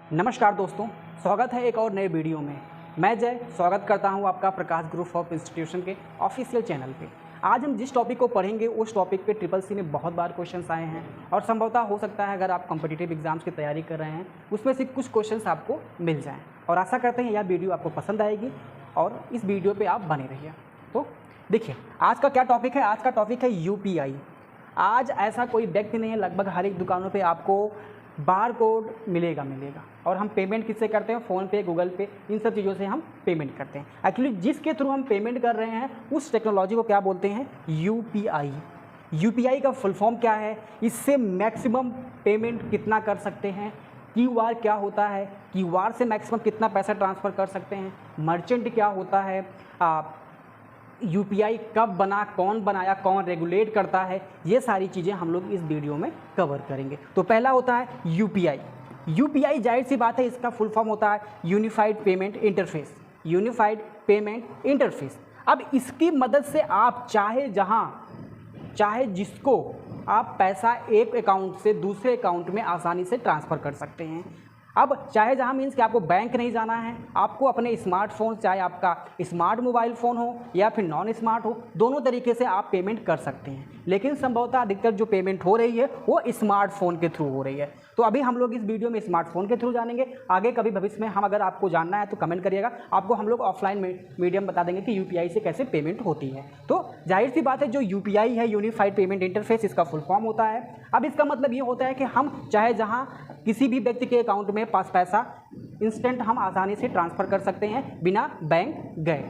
नमस्कार दोस्तों, स्वागत है एक और नए वीडियो में। मैं जय स्वागत करता हूं आपका प्रकाश ग्रुप ऑफ इंस्टीट्यूशन के ऑफिशियल चैनल पे। आज हम जिस टॉपिक को पढ़ेंगे उस टॉपिक पे ट्रिपल सी में बहुत बार क्वेश्चंस आए हैं और संभवतः हो सकता है अगर आप कॉम्पिटिटिव एग्जाम्स की तैयारी कर रहे हैं उसमें से कुछ क्वेश्चंस आपको मिल जाएँ। और आशा करते हैं यह वीडियो आपको पसंद आएगी और इस वीडियो पर आप बने रहिए। तो देखिए आज का क्या टॉपिक है। आज का टॉपिक है UPI। आज ऐसा कोई व्यक्ति नहीं है, लगभग हर एक दुकानों पे आपको बार कोड मिलेगा और हम पेमेंट किससे करते हैं? फ़ोन पे, गूगल पे, इन सब चीज़ों से हम पेमेंट करते हैं। एक्चुअली जिसके थ्रू हम पेमेंट कर रहे हैं उस टेक्नोलॉजी को क्या बोलते हैं? UPI। UPI का फुल फॉर्म क्या है? इससे मैक्सिमम पेमेंट कितना कर सकते हैं? QR क्या होता है? QR से मैक्सिमम कितना पैसा ट्रांसफ़र कर सकते हैं? मर्चेंट क्या होता है? UPI कब बना, कौन बनाया, कौन रेगुलेट करता है, ये सारी चीज़ें हम लोग इस वीडियो में कवर करेंगे। तो पहला होता है UPI। UPI जाहिर सी बात है इसका फुल फॉर्म होता है unified payment interface. Unified payment interface. अब इसकी मदद से आप चाहे जहाँ चाहे जिसको आप पैसा एक अकाउंट से दूसरे अकाउंट में आसानी से ट्रांसफ़र कर सकते हैं। अब चाहे जहाँ मीन्स कि आपको बैंक नहीं जाना है, आपको अपने स्मार्टफोन, चाहे आपका स्मार्ट मोबाइल फ़ोन हो या फिर नॉन स्मार्ट हो, दोनों तरीके से आप पेमेंट कर सकते हैं। लेकिन संभवतः अधिकतर जो पेमेंट हो रही है वो स्मार्टफोन के थ्रू हो रही है। तो अभी हम लोग इस वीडियो में स्मार्टफोन के थ्रू जानेंगे। आगे कभी भविष्य में हम अगर आपको जानना है तो कमेंट करिएगा, आपको हम लोग ऑफलाइन मीडियम बता देंगे कि UPI से कैसे पेमेंट होती है। तो जाहिर सी बात है जो UPI है, यूनिफाइड पेमेंट इंटरफेस, इसका फुल फॉर्म होता है। अब इसका मतलब ये होता है कि हम चाहे जहाँ किसी भी व्यक्ति के अकाउंट में पास पैसा इंस्टेंट हम आसानी से ट्रांसफ़र कर सकते हैं बिना बैंक गए।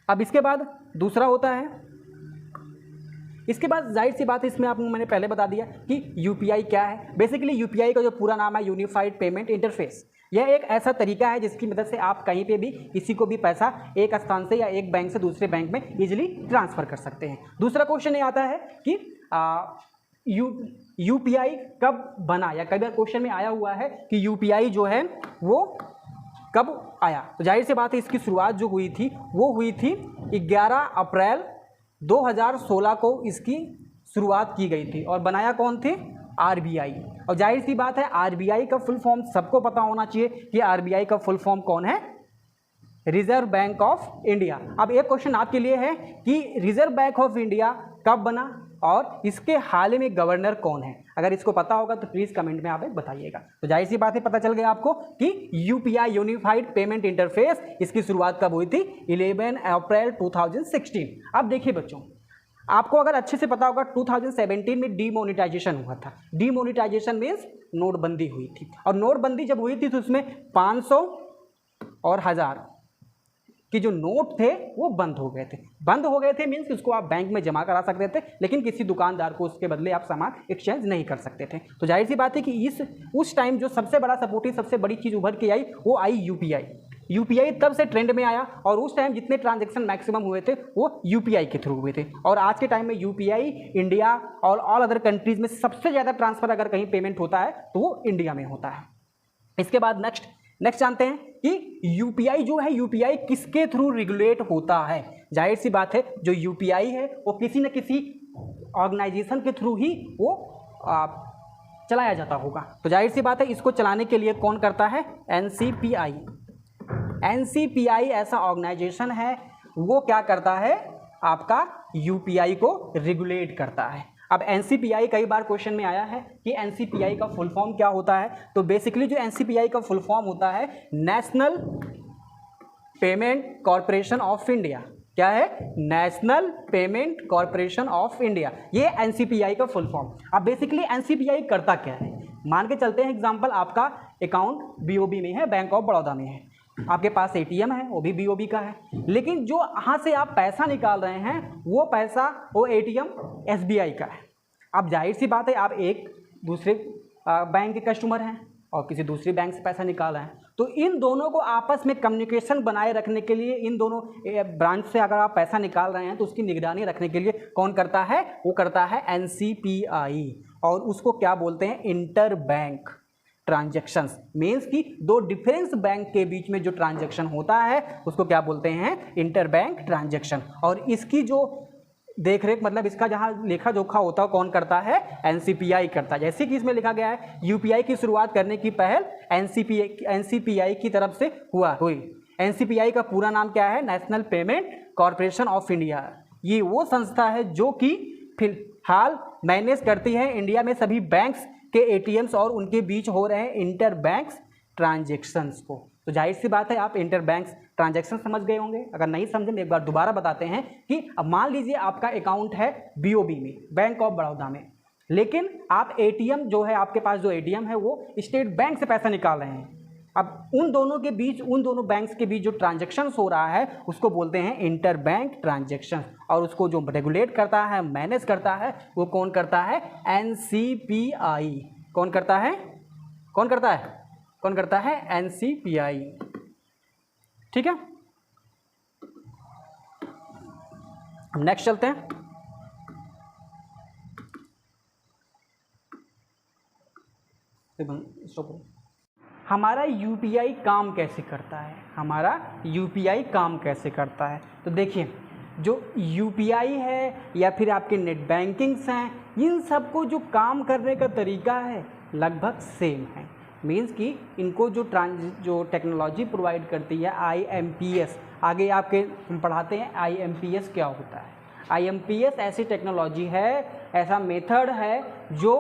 अब इसके बाद दूसरा होता है, इसके बाद जाहिर सी बात है इसमें आपको मैंने पहले बता दिया कि UPI क्या है। बेसिकली UPI का जो पूरा नाम है यूनिफाइड पेमेंट इंटरफेस। यह एक ऐसा तरीका है जिसकी मदद से आप कहीं पे भी किसी को भी पैसा एक स्थान से या एक बैंक से दूसरे बैंक में इजीली ट्रांसफ़र कर सकते हैं। दूसरा क्वेश्चन ये आता है कि UPI कब बना, या कई बार क्वेश्चन में आया हुआ है कि UPI जो है वो कब आया। तो जाहिर सी बात है इसकी शुरुआत जो हुई थी वो हुई थी 11 अप्रैल 2016 को इसकी शुरुआत की गई थी। और बनाया कौन थे? RBI। और जाहिर सी बात है RBI का फुल फॉर्म सबको पता होना चाहिए कि RBI का फुल फॉर्म कौन है? Reserve bank of India. अब एक क्वेश्चन आपके लिए है कि रिजर्व बैंक ऑफ इंडिया कब बना और इसके हाल में गवर्नर कौन है? अगर इसको पता होगा तो प्लीज़ कमेंट में आप बताइएगा। तो जाहिर सी बात है पता चल गया आपको कि UPI यूनिफाइड पेमेंट इंटरफेस, इसकी शुरुआत कब हुई थी? 11 अप्रैल 2016। अब देखिए बच्चों, आपको अगर अच्छे से पता होगा 2017 में डीमोनेटाइजेशन हुआ था। डीमोनेटाइजेशन मीन्स नोटबंदी हुई थी। और नोटबंदी जब हुई थी तो उसमें 500 और 1000 कि जो नोट थे वो बंद हो गए थे मीन्स उसको आप बैंक में जमा करा सकते थे, लेकिन किसी दुकानदार को उसके बदले आप सामान एक्सचेंज नहीं कर सकते थे। तो जाहिर सी बात है कि उस टाइम जो सबसे बड़ा सपोर्टिव, सबसे बड़ी चीज़ उभर के आई वो आई UPI तब से ट्रेंड में आया और उस टाइम जितने ट्रांजैक्शन मैक्सिमम हुए थे वो UPI के थ्रू हुए थे। और आज के टाइम में UPI इंडिया और ऑल अदर कंट्रीज में सबसे ज़्यादा ट्रांसफ़र अगर कहीं पेमेंट होता है तो वो इंडिया में होता है। इसके बाद नेक्स्ट जानते हैं कि UPI जो है, UPI किसके थ्रू रेगुलेट होता है? जाहिर सी बात है जो UPI है वो किसी न किसी ऑर्गेनाइजेशन के थ्रू ही वो चलाया जाता होगा। तो जाहिर सी बात है इसको चलाने के लिए कौन करता है? NCPI। NCPI ऐसा ऑर्गेनाइजेशन है, वो क्या करता है? आपका UPI को रेगुलेट करता है। अब NCPI कई बार क्वेश्चन में आया है कि NCPI का फुल फॉर्म क्या होता है। तो बेसिकली जो NCPI का फुल फॉर्म होता है national payment corporation of India. क्या है? National payment corporation of India, ये NCPI का फुल फॉर्म। अब बेसिकली NCPI करता क्या है? मान के चलते हैं एग्जाम्पल, आपका अकाउंट BOB में है, बैंक ऑफ बड़ौदा में है, आपके पास ATM है, वो भी BOB का है, लेकिन जो यहाँ से आप पैसा निकाल रहे हैं वो पैसा, वो ATM SBI का है। अब जाहिर सी बात है आप एक दूसरे बैंक के कस्टमर हैं और किसी दूसरी बैंक से पैसा निकाल रहे हैं, तो इन दोनों को आपस में कम्युनिकेशन बनाए रखने के लिए, इन दोनों ब्रांच से अगर आप पैसा निकाल रहे हैं तो उसकी निगरानी रखने के लिए कौन करता है? वो करता है NCPI। और उसको क्या बोलते हैं? Inter bank transactions. मीन्स कि दो डिफरेंस बैंक के बीच में जो ट्रांजैक्शन होता है उसको क्या बोलते हैं? Inter bank transaction. और इसकी जो देख रेख मतलब इसका जहाँ लेखा जोखा होता है कौन करता है, एनसीपीआई करता है। जैसे कि इसमें लिखा गया है यूपीआई की शुरुआत करने की पहल एनसीपीआई की तरफ से हुई। एनसीपीआई का पूरा नाम क्या है, national payment corporation of India. ये वो संस्था है जो कि फिलहाल मैनेज करती है इंडिया में सभी बैंक्स के एटीएम्स और उनके बीच हो रहे हैं इंटर बैंक्स ट्रांजेक्शन्स को। तो जाहिर सी बात है आप इंटर बैंक्स ट्रांजैक्शन समझ गए होंगे। अगर नहीं समझे एक बार दोबारा बताते हैं कि अब मान लीजिए आपका अकाउंट है बीओबी में, बैंक ऑफ बड़ौदा में, लेकिन आप एटीएम जो है, आपके पास जो एटीएम है वो स्टेट बैंक से पैसा निकाल रहे हैं। अब उन दोनों के बीच, उन दोनों बैंक्स के बीच जो ट्रांजैक्शंस हो रहा है उसको बोलते हैं इंटर बैंक ट्रांजैक्शन, और उसको जो रेगुलेट करता है, मैनेज करता है, वो कौन करता है, एनसीपीआई। कौन करता है, कौन करता है, कौन करता है, एनसीपीआई। ठीक है, हम नेक्स्ट चलते हैं। हमारा यूपीआई काम कैसे करता है, हमारा यूपीआई काम कैसे करता है। तो देखिए जो यूपीआई है या फिर आपके नेट बैंकिंग्स हैं, इन सबको जो काम करने का तरीका है लगभग सेम है। मीन्स कि इनको जो टेक्नोलॉजी प्रोवाइड करती है आईएमपीएस, आगे आपके हम पढ़ाते हैं आईएमपीएस क्या होता है। आईएमपीएस ऐसी टेक्नोलॉजी है, ऐसा मेथड है जो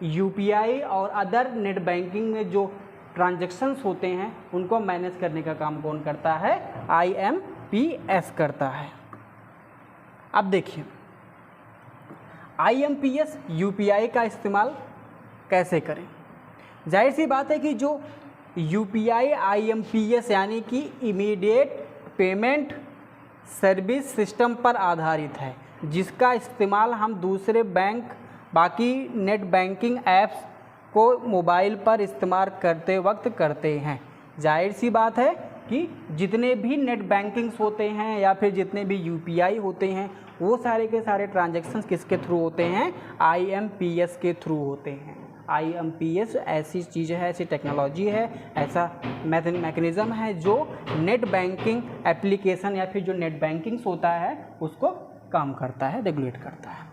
यूपीआई और अदर नेट बैंकिंग में जो ट्रांजैक्शंस होते हैं उनको मैनेज करने का काम कौन करता है, आईएमपीएस करता है। अब देखिए आईएमपीएस यूपीआई का इस्तेमाल कैसे करें। जाहिर सी बात है कि जो यूपीआई आईएमपीएस यानी कि इमीडिएट पेमेंट सर्विस सिस्टम पर आधारित है, जिसका इस्तेमाल हम दूसरे बैंक, बाकी नेट बैंकिंग ऐप्स को मोबाइल पर इस्तेमाल करते वक्त करते हैं। जाहिर सी बात है कि जितने भी नेट बैंकिंग्स होते हैं या फिर जितने भी यूपीआई होते हैं वो सारे के सारे ट्रांजैक्शंस किसके थ्रू होते हैं, आईएमपीएस के थ्रू होते हैं। आईएमपीएस ऐसी चीज़ है, ऐसी टेक्नोलॉजी है, ऐसा मैकेनिज़्म है जो नेट बैंकिंग एप्लीकेशन या फिर जो नेट बैंकिंग्स होता है उसको काम करता है, रेगुलेट करता है।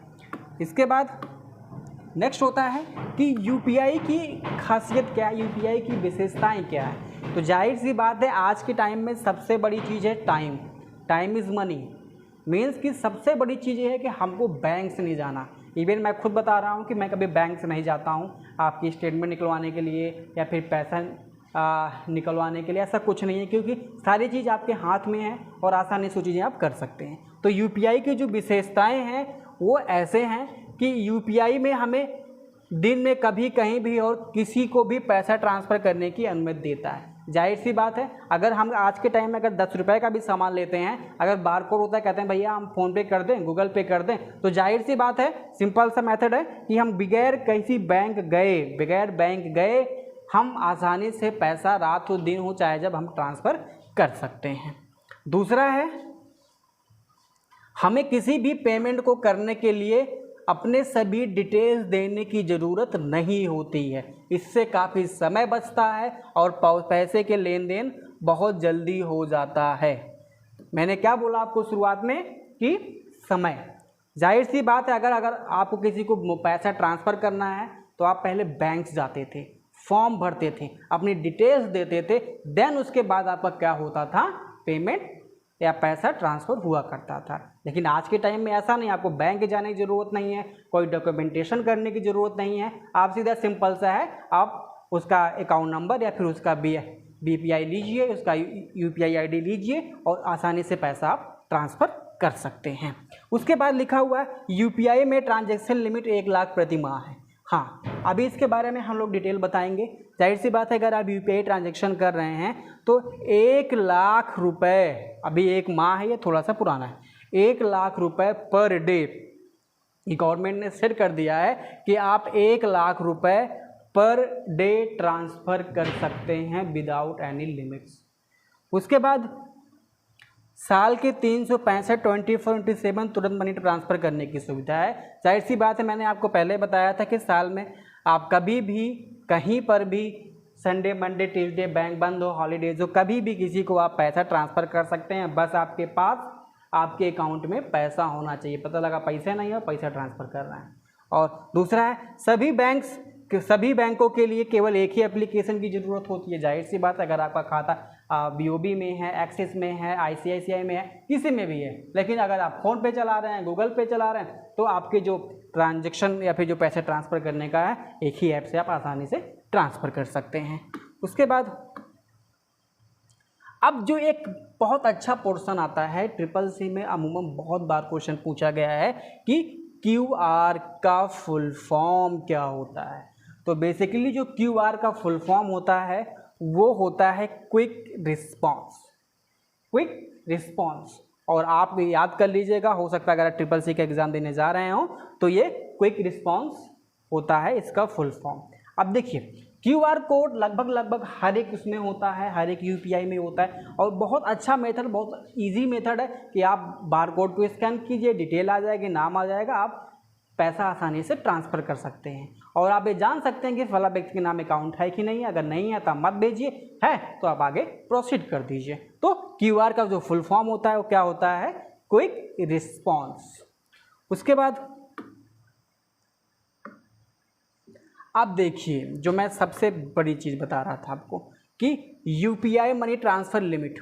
इसके बाद नेक्स्ट होता है कि यूपीआई की खासियत क्या है, यूपीआई की विशेषताएं क्या है। तो जाहिर सी बात है आज के टाइम में सबसे बड़ी चीज़ है time. Time is money. Means कि सबसे बड़ी चीज़ ये है कि हमको बैंक से नहीं जाना। इवन मैं खुद बता रहा हूँ कि मैं कभी बैंक से नहीं जाता हूँ आपकी स्टेटमेंट निकलवाने के लिए या फिर पैसा निकलवाने के लिए, ऐसा कुछ नहीं है, क्योंकि सारी चीज़ आपके हाथ में है और आसानी से चीज़ें आप कर सकते हैं। तो यूपीआई की जो विशेषताएं हैं वो ऐसे हैं कि यूपीआई में हमें दिन में कभी कहीं भी और किसी को भी पैसा ट्रांसफ़र करने की अनुमति देता है। जाहिर सी बात है अगर हम आज के टाइम में अगर 10 रुपये का भी सामान लेते हैं, अगर बारकोड होता है, कहते हैं भैया हम फ़ोन पे कर दें, गूगल पे कर दें, तो जाहिर सी बात है सिंपल सा मेथड है कि हम बगैर किसी बैंक गए हम आसानी से पैसा रात हो दिन हो चाहे जब हम ट्रांसफ़र कर सकते हैं। दूसरा है हमें किसी भी पेमेंट को करने के लिए अपने सभी डिटेल्स देने की ज़रूरत नहीं होती है। इससे काफ़ी समय बचता है और पैसे के लेन देन बहुत जल्दी हो जाता है। मैंने क्या बोला आपको शुरुआत में कि समय। जाहिर सी बात है अगर आपको किसी को पैसा ट्रांसफ़र करना है तो आप पहले बैंक जाते थे, फॉर्म भरते थे, अपनी डिटेल्स देते थे, देन उसके बाद आपका क्या होता था, पेमेंट या पैसा ट्रांसफ़र हुआ करता था। लेकिन आज के टाइम में ऐसा नहीं, आपको बैंक जाने की ज़रूरत नहीं है, कोई डॉक्यूमेंटेशन करने की ज़रूरत नहीं है। आप सीधा सिंपल सा है, आप उसका अकाउंट नंबर या फिर उसका बीपीआई लीजिए, उसका यूपीआई आईडी लीजिए और आसानी से पैसा आप ट्रांसफ़र कर सकते हैं। उसके बाद लिखा हुआ है यूपीआई में ट्रांजैक्शन लिमिट 1 लाख प्रति माह है। हाँ, अभी इसके बारे में हम लोग डिटेल बताएंगे। जाहिर सी बात है अगर आप यूपीआई ट्रांजैक्शन कर रहे हैं तो 1 लाख रुपए, अभी 1 माह है, ये थोड़ा सा पुराना है, 1 लाख रुपए पर डे गवर्नमेंट ने सेट कर दिया है कि आप 1 लाख रुपए पर डे ट्रांसफ़र कर सकते हैं विदाउट एनी लिमिट्स। उसके बाद साल के 365 24/7 तुरंत मनी ट्रांसफ़र करने की सुविधा है। जाहिर सी बात है मैंने आपको पहले बताया था कि साल में आप कभी भी कहीं पर भी संडे मंडे ट्यूसडे बैंक बंद हो, हॉलीडेज हो, कभी भी किसी को आप पैसा ट्रांसफ़र कर सकते हैं। बस आपके पास आपके अकाउंट में पैसा होना चाहिए। पता लगा पैसे नहीं है, पैसा ट्रांसफ़र कर रहे हैं। और दूसरा है सभी बैंकों के लिए केवल एक ही एप्लीकेशन की ज़रूरत होती है। जाहिर सी बात है, अगर आपका खाता BOB में है, एक्सिस में है, ICICI में है, किसी में भी है, लेकिन अगर आप फ़ोन पे चला रहे हैं, गूगल पे चला रहे हैं, तो आपके जो ट्रांजैक्शन या फिर जो पैसे ट्रांसफ़र करने का है, एक ही ऐप से आप आसानी से ट्रांसफ़र कर सकते हैं। उसके बाद अब जो एक बहुत अच्छा पोर्शन आता है CCC में, अमूमन बहुत बार क्वेश्चन पूछा गया है कि QR का फुल फॉर्म क्या होता है। तो बेसिकली जो QR का फुल फॉर्म होता है वो होता है क्विक रिस्पॉन्स। और आप याद कर लीजिएगा, हो सकता है अगर CCC का एग्ज़ाम देने जा रहे हो तो ये क्विक रिस्पॉन्स होता है इसका फुल फॉर्म। अब देखिए, QR कोड लगभग हर एक उसमें होता है, हर एक UPI में होता है, और बहुत अच्छा मेथड, बहुत इजी मेथड है कि आप बार कोड को स्कैन कीजिए, डिटेल आ जाएगी, नाम आ जाएगा, आप पैसा आसानी से ट्रांसफ़र कर सकते हैं। और आप ये जान सकते हैं कि फला व्यक्ति के नाम अकाउंट है कि नहीं है। अगर नहीं है तो आप मत भेजिए, है तो आप आगे प्रोसीड कर दीजिए। तो QR का जो फुल फॉर्म होता है वो क्या होता है? Quick response. उसके बाद अब देखिए, जो मैं सबसे बड़ी चीज़ बता रहा था आपको कि UPI मनी ट्रांसफ़र लिमिट।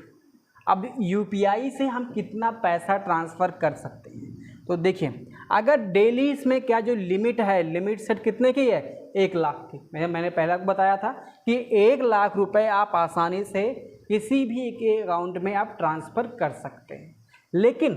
अब UPI से हम कितना पैसा ट्रांसफ़र कर सकते हैं? तो देखिए, अगर डेली इसमें क्या जो लिमिट है, लिमिट सेट कितने की है? 1 लाख की। मैंने पहले आपको बताया था कि 1 लाख रुपए आप आसानी से किसी भी एक अकाउंट में आप ट्रांसफ़र कर सकते हैं। लेकिन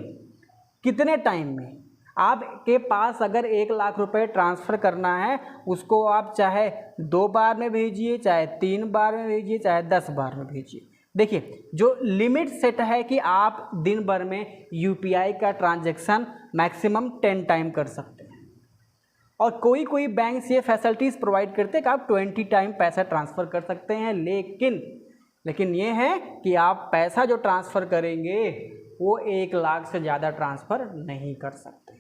कितने टाइम में? आपके पास अगर 1 लाख रुपए ट्रांसफ़र करना है, उसको आप चाहे 2 बार में भेजिए, चाहे 3 बार में भेजिए, चाहे 10 बार में भेजिए। देखिए, जो लिमिट सेट है कि आप दिन भर में UPI का ट्रांजैक्शन मैक्सिमम 10 टाइम कर सकते हैं, और कोई बैंक ये फैसिलिटीज़ प्रोवाइड करते हैं कि आप 20 टाइम पैसा ट्रांसफ़र कर सकते हैं। लेकिन ये है कि आप पैसा जो ट्रांसफ़र करेंगे वो 1 लाख से ज़्यादा ट्रांसफ़र नहीं कर सकते,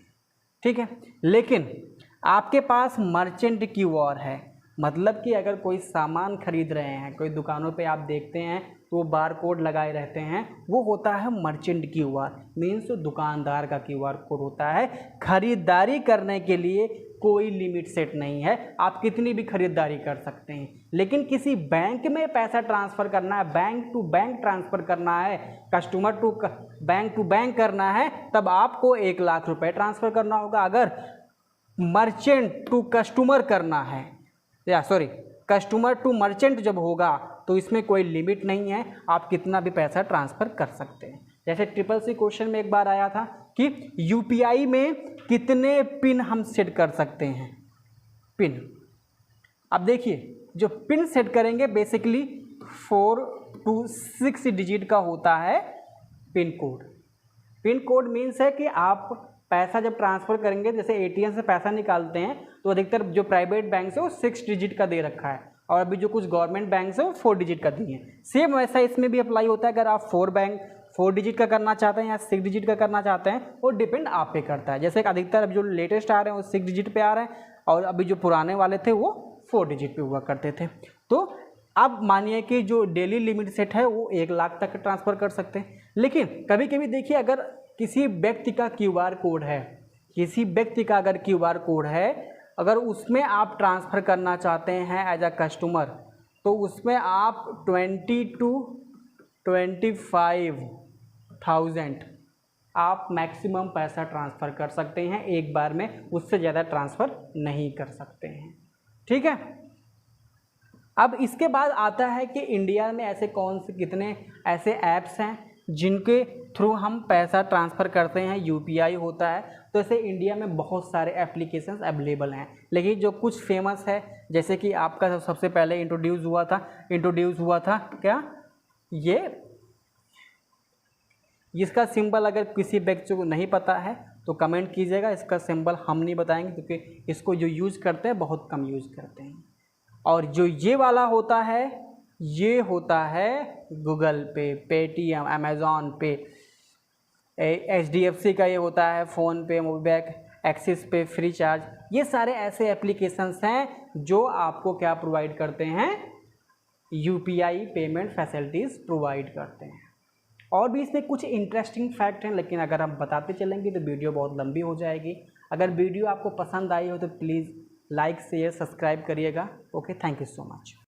ठीक है। लेकिन आपके पास मर्चेंट QR है, मतलब कि अगर कोई सामान खरीद रहे हैं, कोई दुकानों पे आप देखते हैं तो वो बार कोड लगाए रहते हैं, वो होता है मर्चेंट QR, मीन्स दुकानदार का QR कोड होता है। खरीदारी करने के लिए कोई लिमिट सेट नहीं है, आप कितनी भी खरीदारी कर सकते हैं। लेकिन किसी बैंक में पैसा ट्रांसफ़र करना है, बैंक टू बैंक ट्रांसफ़र करना है, कस्टमर टू बैंक करना है, तब आपको 1 लाख रुपए ट्रांसफ़र करना होगा। अगर मर्चेंट टू कस्टमर करना है, कस्टमर टू मर्चेंट जब होगा तो इसमें कोई लिमिट नहीं है, आप कितना भी पैसा ट्रांसफ़र कर सकते हैं। जैसे CCC क्वेश्चन में एक बार आया था कि UPI में कितने पिन हम सेट कर सकते हैं, पिन। अब देखिए, जो पिन सेट करेंगे बेसिकली 4 to 6 डिजिट का होता है pin code. Pin code means है कि आप पैसा जब ट्रांसफ़र करेंगे, जैसे ATM से पैसा निकालते हैं तो अधिकतर जो प्राइवेट बैंक है वो 6 डिजिट का दे रखा है, और अभी जो कुछ गवर्नमेंट बैंक है वो 4 डिजिट का दिए हैं। सेम वैसा इसमें भी अप्लाई होता है। अगर आप 4 डिजिट का करना चाहते हैं या 6 डिजिट का करना चाहते हैं, वो डिपेंड आप पे करता है। जैसे अधिकतर अब जो लेटेस्ट आ रहे हैं वो 6 डिजिट पे आ रहे हैं, और अभी जो पुराने वाले थे वो 4 डिजिट पे हुआ करते थे। तो अब मानिए कि जो डेली लिमिट सेट है वो 1 लाख तक ट्रांसफ़र कर सकते हैं। लेकिन कभी कभी देखिए, अगर किसी व्यक्ति का QR कोड है, अगर उसमें आप ट्रांसफ़र करना चाहते हैं एज अ कस्टमर, तो उसमें आप 20 to 25,000 आप मैक्सिमम पैसा ट्रांसफ़र कर सकते हैं एक बार में, उससे ज़्यादा ट्रांसफ़र नहीं कर सकते हैं, ठीक है। अब इसके बाद आता है कि इंडिया में ऐसे कितने ऐसे ऐप्स हैं जिनके थ्रू हम पैसा ट्रांसफ़र करते हैं, UPI होता है। तो ऐसे इंडिया में बहुत सारे एप्लीकेशंस अवेलेबल हैं, लेकिन जो कुछ फेमस है, जैसे कि आपका सबसे पहले इंट्रोड्यूस हुआ था क्या, ये इसका सिंबल अगर किसी व्यक्ति को नहीं पता है तो कमेंट कीजिएगा। इसका सिंबल हम नहीं बताएंगे क्योंकि इसको जो यूज़ करते हैं बहुत कम यूज़ करते हैं। और जो ये वाला होता है, ये होता है गूगल पे, पेटीएम, अमेज़ॉन पे, HDFC का ये होता है फ़ोन पे, मोबैक, एक्सिस पे, फ्री चार्ज। ये सारे ऐसे एप्लीकेशंस हैं जो आपको क्या प्रोवाइड करते हैं, UPI पेमेंट फैसिलिटीज़ प्रोवाइड करते हैं। और भी इसमें कुछ इंटरेस्टिंग फैक्ट हैं, लेकिन अगर हम बताते चलेंगे तो वीडियो बहुत लंबी हो जाएगी। अगर वीडियो आपको पसंद आई हो तो प्लीज़ लाइक शेयर सब्सक्राइब करिएगा। Okay, thank you so much.